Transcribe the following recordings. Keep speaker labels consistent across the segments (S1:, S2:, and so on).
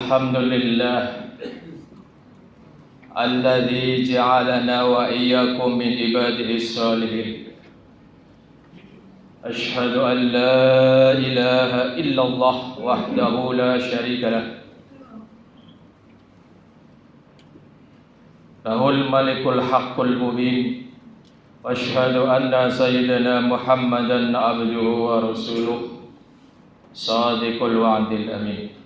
S1: الحمد لله الذي جعلنا وإياكم من عباده الصالحين. أشهد أن لا إله إلا الله وحده لا شريك له له الملك الحق المبين. وأشهد أن سيدنا محمدا عبده ورسوله صادق الوعد الأمين.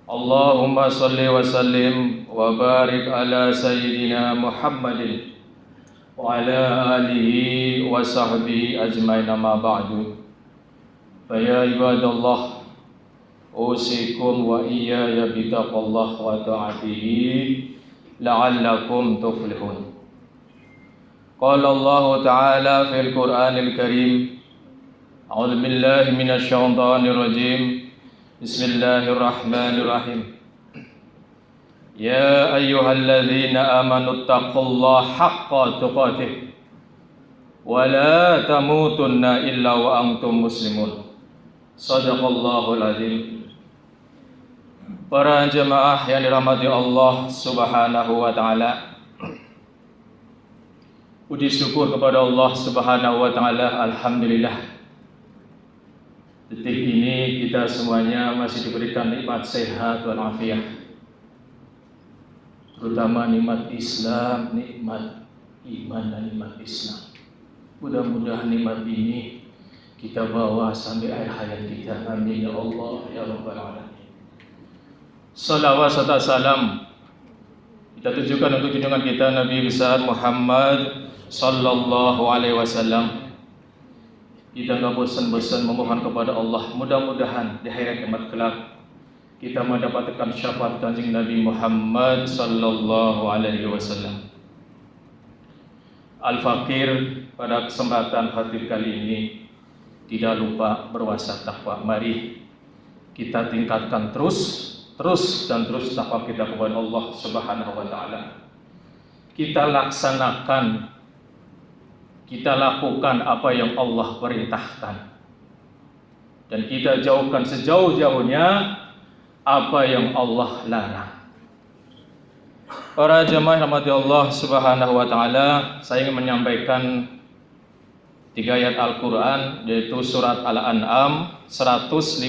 S1: اللهم صل وسلم وبارك على سيدنا محمد وعلى آله وصحبه أجمعين. ما بعد، فيا عباد الله، أوصيكم وإياي بتقوى الله وطاعته لعلكم تفلحون. قال الله تعالى في القرآن الكريم: أعوذ بالله من الشيطان الرجيم. بسم الله الرحمن الرحيم. يا أيها الذين آمنوا اتقوا الله حق تقاته ولا تموتن إلا وأنتم مسلمون. Sadaqallahul azim. Para jemaah yang dirahmati Allah Subhanahu wa taala, puji syukur kepada Allah Subhanahu wa taala. Alhamdulillah, detik ini kita semuanya masih diberikan nikmat sehat walafiat, terutama nikmat Islam, nikmat iman dan nikmat Islam. Mudah-mudahan nikmat ini kita bawa sampai akhir hayat kita. Amin ya Allah ya Rabbal Alamin. Salawat serta salam kita tujukan untuk junjungan kita Nabi besar Muhammad sallallahu alaihi wasallam. Kita enggak bosan-bosan memohon kepada Allah, mudah-mudahan di hari kiamat kelak kita mendapatkan syafaat kanjeng Nabi Muhammad sallallahu alaihi wasallam. Al-Fakir pada kesempatan hadir kali ini tidak lupa berwasat takwa. Mari kita tingkatkan terus takwa kita kepada Allah Subhanahu wa taala. Kita laksanakan, kita lakukan apa yang Allah perintahkan, dan kita jauhkan sejauh-jauhnya apa yang Allah larang. Para jemaah rahmati Allah Subhanahu wa taala, saya ingin menyampaikan 3 ayat Al-Qur'an, yaitu surat Al-An'am 151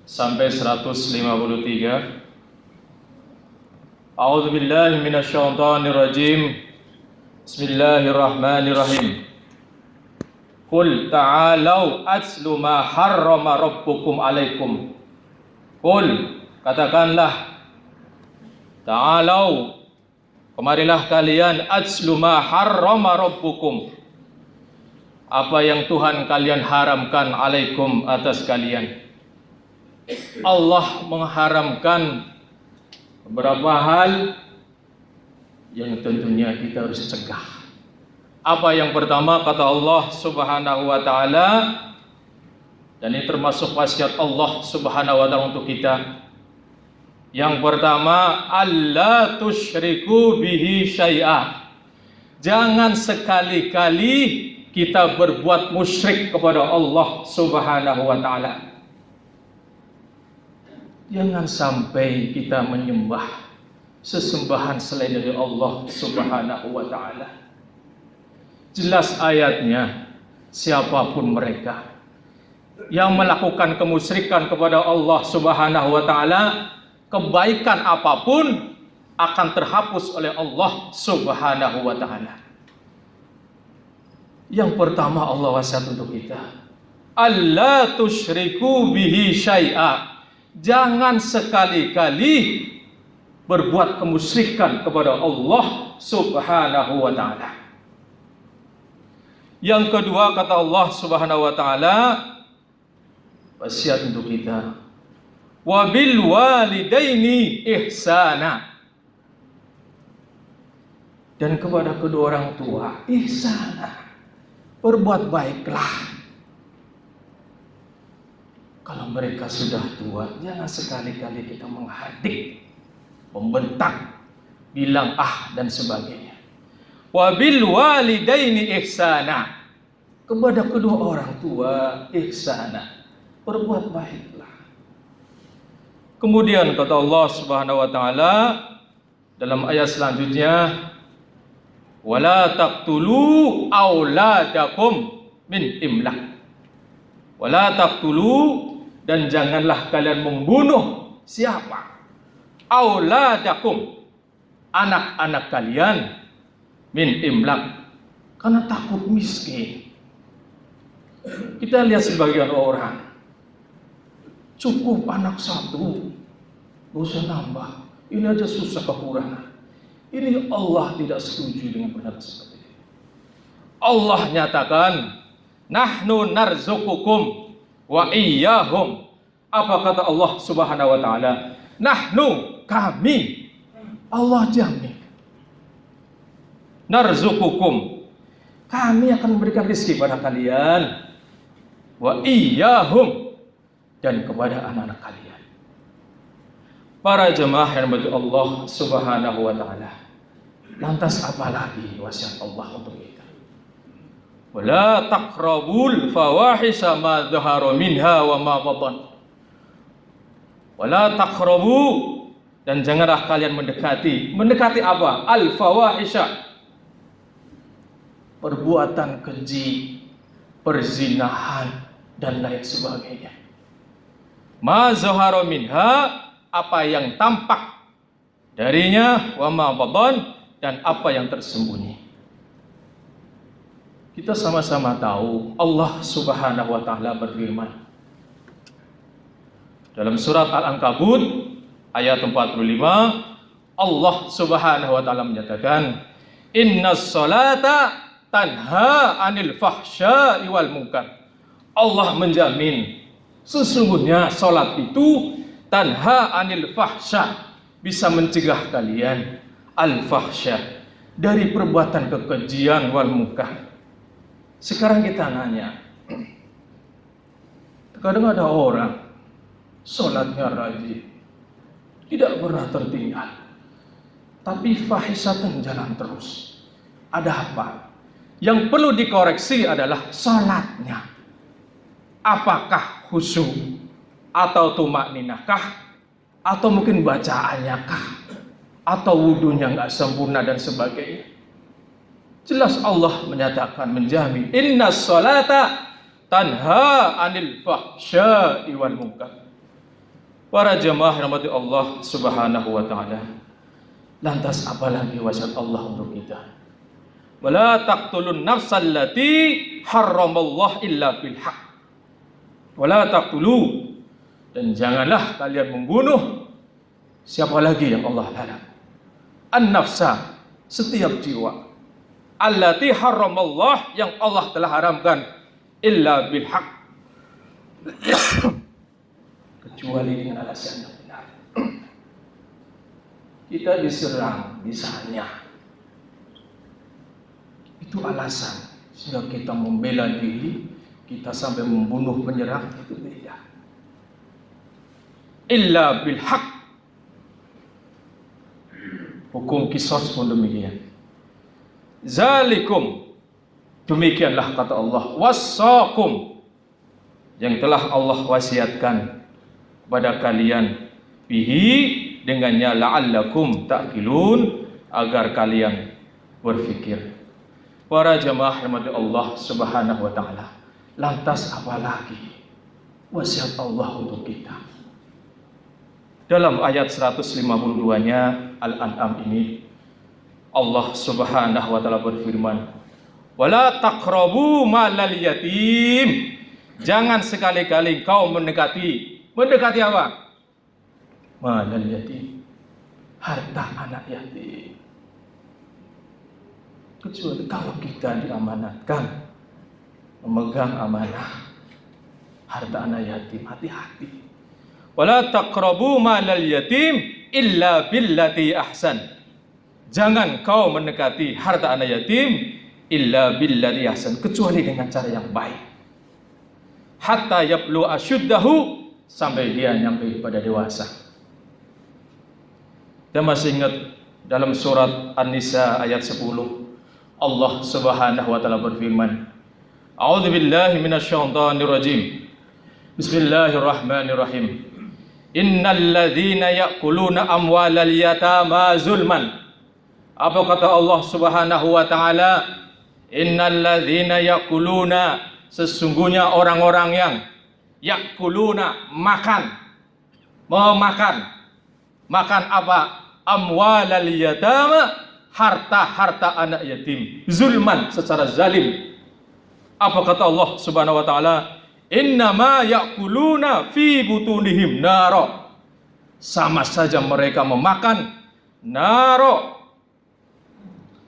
S1: sampai 153. A'udzu billahi minasyaitonir rajim. Bismillahirrahmanirrahim. Qul ta'alau atslu ma harrama rabbukum alaikum. Qul, katakanlah, ta'alau, kemarilah kalian, atslu ma harrama rabbukum, apa yang Tuhan kalian haramkan, alaikum, atas kalian. Allah mengharamkan beberapa hal yang tentunya kita harus cegah. Apa yang pertama, kata Allah Subhanahu wa taala, dan ini termasuk wasiat Allah Subhanahu wa taala untuk kita. Yang pertama, alla tusyriku bihi syai'a. Jangan sekali-kali kita berbuat musyrik kepada Allah Subhanahu wa taala. Jangan sampai kita menyembah sesembahan selain dari Allah Subhanahu wa taala. Jelas ayatnya, siapapun mereka yang melakukan kemusyrikan kepada Allah Subhanahu wa taala, kebaikan apapun akan terhapus oleh Allah Subhanahu wa taala. Yang pertama Allah wasiat untuk kita, alla tusyriku bihi syai'a. Jangan sekali-kali berbuat kemusyrikan kepada Allah Subhanahu wa taala. Yang kedua, kata Allah Subhanahu wa taala, wasiat untuk kita, wa bil walidaini ihsana. Dan kepada kedua orang tua ihsana, berbuat baiklah. Kalau mereka sudah tua, jangan sekali-kali kita menghadik, membentak, bilang dan sebagainya. Wa bil walidaini ihsana, kepada kedua orang tua ihsana, berbuat baiklah. Kemudian kata Allah Subhanahu wa taala dalam ayat selanjutnya, wala taqtulu auladakum min imlaq. Wala taqtulu, dan janganlah kalian membunuh siapa? Auladakum, anak-anak kalian, min imlaq, karena takut miskin. Kita lihat sebagian orang cukup anak satu, gak usah nambah, ini aja susah kekurangan. Ini Allah tidak setuju dengan pernyataan seperti ini. Allah nyatakan, nahnu narzuqukum wa iyyahum. Apa kata Allah Subhanahu wa taala? Nahnu, kami. Allah jamin. Narzuqukum, kami akan memberikan rezeki pada kalian. Wa iyyahum, dan kepada anak-anak kalian. Para jemaah yang dirahmati Allah Subhanahu wa taala, lantas apa lagi wasiat Allah untuk kita? Wala taqrabul fawahisha ma dhahara minha wa ma batan. Wala taqrabu, dan janganlah kalian mendekati apa? Al fawahisha, perbuatan keji, perzinahan dan lain sebagainya. Ma zahara minha, apa yang tampak darinya, wa ma batan, dan apa yang tersembunyi. Kita sama-sama tahu Allah Subhanahu wa taala berfirman dalam surat Al-Ankabut ayat 45, Allah Subhanahu wa taala menyatakan, innas salata tanha 'anil fahsya'i wal munkar. Allah menjamin sesungguhnya salat itu tanha 'anil fahsya, bisa mencegah kalian al-fahsya, dari perbuatan kekejian wal munkar. Sekarang kita nanya, kadang ada orang salatnya rajin, tidak pernah tertinggal, tapi fahisatan jalan terus. Ada apa? Yang perlu dikoreksi adalah salatnya. Apakah khusyuk atau tumakninahkah, atau mungkin bacaannya kah, atau wudunya nggak sempurna dan sebagainya. Jelas Allah menyatakan, menjamin, innas salata tanha 'anil fahsya'i wal munkar. Para jemaah rahmati Allah Subhanahu wa taala, lantas apalagi wasiat Allah untuk kita? Wala taqtulun nafsal lati harramallahu illa bil haqq. Wala taqtulu, dan janganlah kalian membunuh siapa lagi yang Allah larang? An-nafsa, setiap jiwa. Allati harramallah, yang Allah telah haramkan, illa bil haqq, kecuali dengan alasan yang benar. Kita diserang misalnya, itu alasan sehingga kita membela diri, kita sampai membunuh penyerang, itu beda. Illa bil haqq, hukum qisas pun demikian. Zalikum, demikianlah kata Allah, wasakum, yang telah Allah wasiatkan kepada kalian, bihi, dengannya, la'allakum ta'qilun, agar kalian berfikir. Para jemaah rahmati Allah Subhanahu wa taala, lantas apalagi wasiat Allah untuk kita? Dalam ayat 152-nya Al-An'am ini, Allah Subhanahu wa taala berfirman, wala taqrabu malal yatim, jangan sekali-kali kau mendekati apa? Malal yatim, harta anak yatim. Kecuali kalau kita diamanatkan memegang amanah harta anak yatim, hati-hati. Wala taqrabu malal yatim illa billati ahsan, jangan kau mendekati harta anak yatim illa billati ahsan, kecuali dengan cara yang baik. Hatta yablu asyuddahu, sampai dia nyampe pada dewasa. Dan masih ingat dalam surat An-Nisa ayat 10, Allah Subhanahu wa taala berfirman, a'udzubillahi minasyaitonir rajim. Bismillahirrahmanirrahim. Innal ladzina ya'kuluna amwalal yatama zulman. Apa kata Allah Subhanahu wa taala? Innal ladzina ya'kuluna, sesungguhnya orang-orang yang ya'kuluna, memakan apa? Amwalal yatama, harta-harta anak yatim, zulman, secara zalim. Apa kata Allah Subhanahu wa taala? Innama ya'kuluna fi butunihim naro. Sama saja mereka memakan naro,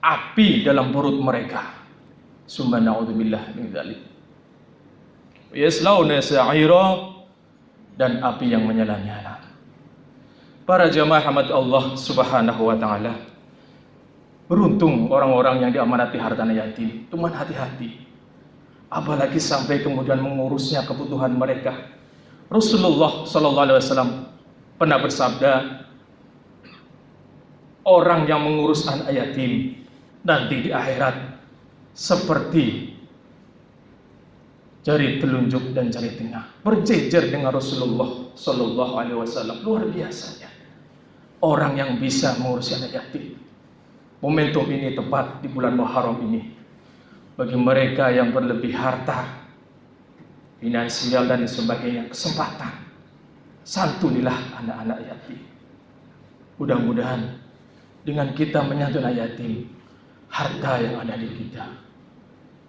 S1: api dalam perut mereka. Summa na'udzubillah min dzalik. Yaslauna sa'ira, dan api yang menyala-nyala. Para jamaah rahmat Allah Subhanahu wa taala, beruntung orang-orang yang diamanati harta yatim. Cuman hati-hati, apalagi sampai kemudian mengurusnya kebutuhan mereka. Rasulullah sallallahu alaihi wasallam pernah bersabda, orang yang mengurus anak yatim nanti di akhirat seperti jari telunjuk dan jari tengah, berjejer dengan Rasulullah sallallahu alaihi wasallam. Luar biasanya orang yang bisa mengurus anak yatim. Momentum ini tepat di bulan Muharram ini. Bagi mereka yang berlebih harta, finansial dan sebagainya, kesempatan, santunilah anak-anak yatim. Mudah-mudahan dengan kita menyantuni anak yatim, harta yang ada di kita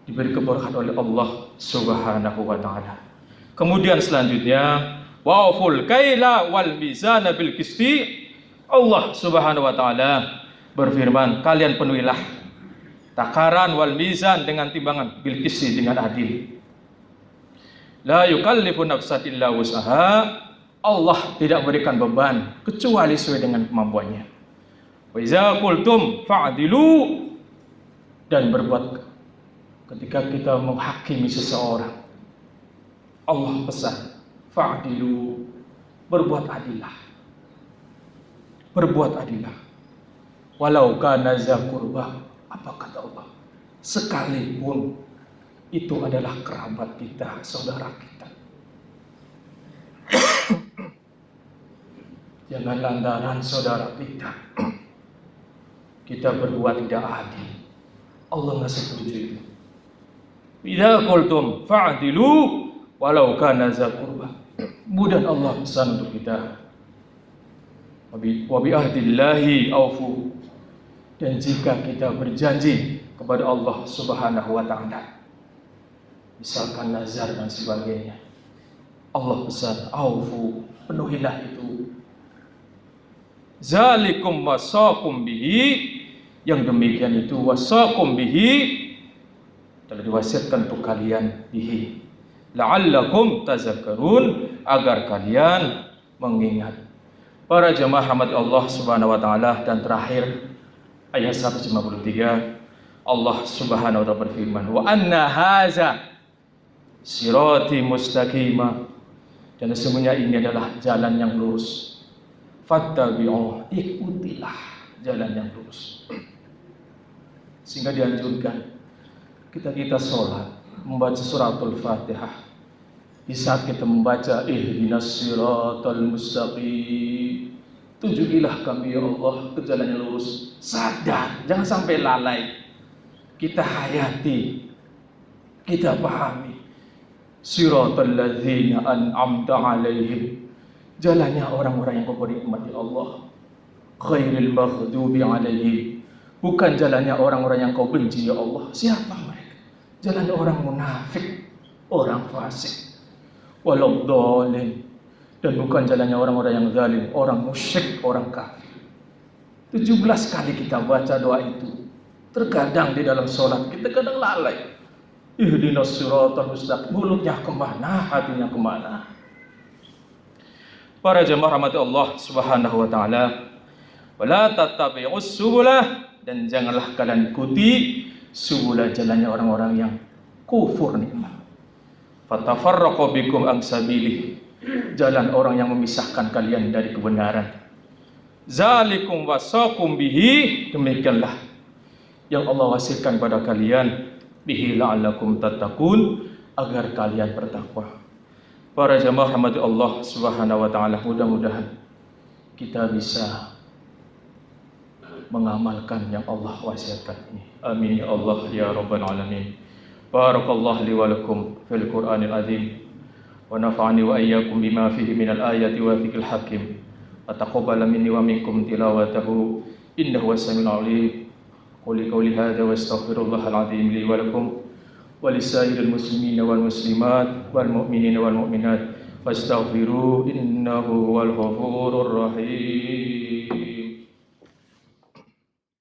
S1: diberi keberkahan oleh Allah Subhanahu wa taala. Kemudian selanjutnya, wa'ful kaila wal mizana bil qisti. Allah Subhanahu wa taala berfirman, kalian penuhilah takaran wal mizan dengan timbangan, bil qisti, dengan adil. La yukallifu nafsan illa wus'aha. Allah tidak berikan beban kecuali sesuai dengan kemampuannya. Wa iza qultum fa'dilu, dan berbuat ketika kita menghakimi seseorang, Allah pesan fa'dilu, berbuat adillah. Berbuat adillah. Walau kana za qurba, apa kata Allah? Sekalipun itu adalah kerabat kita, saudara kita. Jangan lantaran saudara kita berbuat tidak adil, Allah nggak setuju itu. Idza qultum fa'dilu walau kana za qurba. Kemudian Allah pesan untuk kita, wa bi ahdillahi aufu. Dan jika kita berjanji kepada Allah Subhanahu wa taala, misalkan nazar dan sebagainya, Allah pesan aufu, penuhilah itu. Zalikum wasaqum bihi, yang demikian itu wasaqum bihi, telah diwasiatkan untuk kalian, bihi la'allakum tazakkarun, agar kalian mengingat. Para jemaah rahmat Allah Subhanahu wa taala, dan terakhir ayat 153, Allah Subhanahu wa taala berfirman, wa anna haza sirati mustaqima, dan sesungguhnya ini adalah jalan yang lurus. Fattabi'uh, ikutilah jalan yang lurus. Sehingga dianjurkan kita sholat membaca suratul Fatihah. Di saat kita membaca ihdinas siratal mustaqim, tunjukilah kami ya Allah ke jalan yang lurus. Sadar, jangan sampai lalai. Kita hayati, kita pahami. Siratal ladzina an'amta 'alaihim, jalannya orang-orang yang kau beri nikmat ya Allah. Ghairil maghdubi 'alaihim, bukan jalannya orang-orang yang kau benci ya Allah. Siapa mereka? Jalan orang munafik, orang fasik. Waladhdallin, dan bukan jalannya orang-orang yang zalim, orang musyrik, orang kafir. 17 kali kita baca doa itu. Terkadang di dalam sholat kita kadang lalai. Ihdinas siratal mustaqim, mulutnya kemana, hatinya kemana? Para jemaah rahmati Allah Subhanahu wa taala, wala tattabi'us subulah, dan janganlah kalian ikuti subulah, jalannya orang-orang yang kufur nikmat. Fatafarraqu bikum an sabilih, jalan orang yang memisahkan kalian dari kebenaran. Zalikum wasaqum bihi, demikianlah yang Allah wasiatkan pada kalian, bihi la'allakum tattaqun, agar kalian bertakwa. Para jamaah rahmati Allah Subhanahu wa taala, mudah-mudahan kita bisa mengamalkan yang Allah wasiatkan ini. Amin ya Allah ya rabbal alamin. Barakallahu li wa lakum fil Qur'anil azim wa nafa'ani wa iyyakum bima fihi minal ayati wa dzikril hakim. Wa taqabbala minni wa minkum tilawatahu innahu was-sami'ul 'alim. Quli hadza wa astaghfirullahal azim li wa lakum ولسائر المسلمين والمسلمات والمؤمنين والمؤمنات فاستغفروه إنه هو الغفور الرحيم.